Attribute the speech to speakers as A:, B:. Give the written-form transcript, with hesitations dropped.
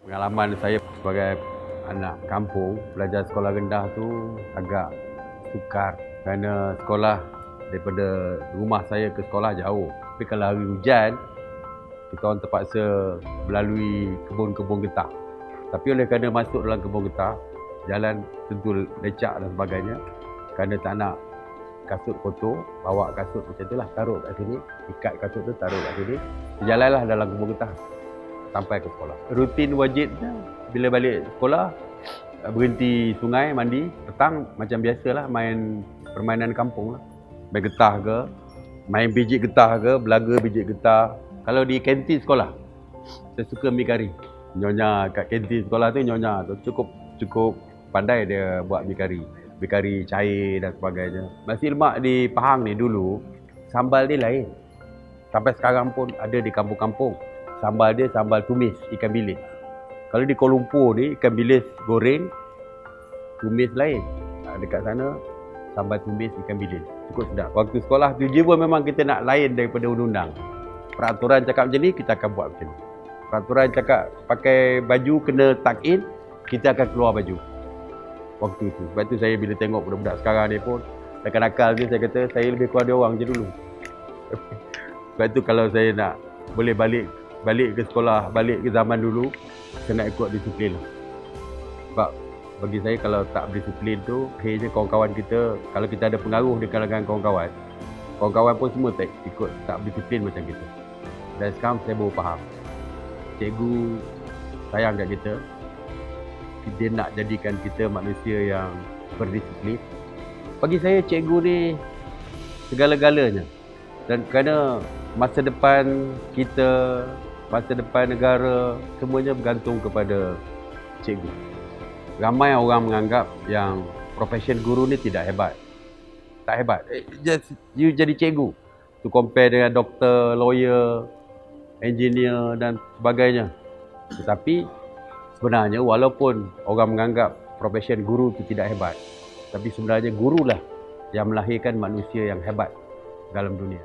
A: Pengalaman saya sebagai anak kampung, belajar sekolah rendah tu agak sukar kerana sekolah daripada rumah saya ke sekolah jauh. Tapi kalau hari hujan, kita orang terpaksa melalui kebun-kebun getah. Tapi oleh kerana masuk dalam kebun getah, jalan tentu lecak dan sebagainya. Kerana tak nak kasut kotor, bawa kasut macam itulah, taruh kat sini, ikat kasut tu taruh kat sini. Berjalanlah dalam kebun getah sampai ke sekolah. Rutin wajibnya bila balik sekolah, berhenti sungai, mandi. Petang macam biasalah main permainan kampung lah. Main getah ke, main biji getah ke, belaga biji getah. Kalau di kantin sekolah, saya suka mi kari. Nyonya kat kantin sekolah tu, nyonya tu cukup pandai dia buat mi kari. Mi kari cair dan sebagainya. Nasi lemak di Pahang ni dulu, sambal dia lain. Sampai sekarang pun ada di kampung-kampung. Sambal dia sambal tumis ikan bilis. Kalau di Kuala Lumpur ni, ikan bilis goreng, tumis lain. Dekat sana, sambal tumis ikan bilis. Cukup sedap. Waktu sekolah tu je pun memang kita nak lain daripada undang-undang. Peraturan cakap macam ni, kita akan buat macam ni. Peraturan cakap pakai baju kena tuck in, kita akan keluar baju. Waktu tu. Sebab tu saya bila tengok budak-budak sekarang ni pun, nakal-nakal je saya kata, saya lebih kuat dia orang je dulu. Sebab tu kalau saya nak boleh balik ke sekolah, balik ke zaman dulu, saya nak ikut disiplin lah. Sebab bagi saya kalau tak berdisiplin tu, akhirnya kawan-kawan kita, kalau kita ada pengaruh di kalangan kawan-kawan pun semua tak berdisiplin macam kita. Dan sekarang saya baru faham, cikgu sayang kat kita, dia nak jadikan kita manusia yang berdisiplin. Bagi saya cikgu ni segala-galanya. Dan kerana masa depan kita, masa depan negara, semuanya bergantung kepada cikgu. Ramai orang menganggap yang profession guru ni tidak hebat. Tak hebat. Just you jadi cikgu. To compare dengan doktor, lawyer, engineer dan sebagainya. Tetapi sebenarnya walaupun orang menganggap profession guru itu tidak hebat, tapi sebenarnya gurulah yang melahirkan manusia yang hebat dalam dunia.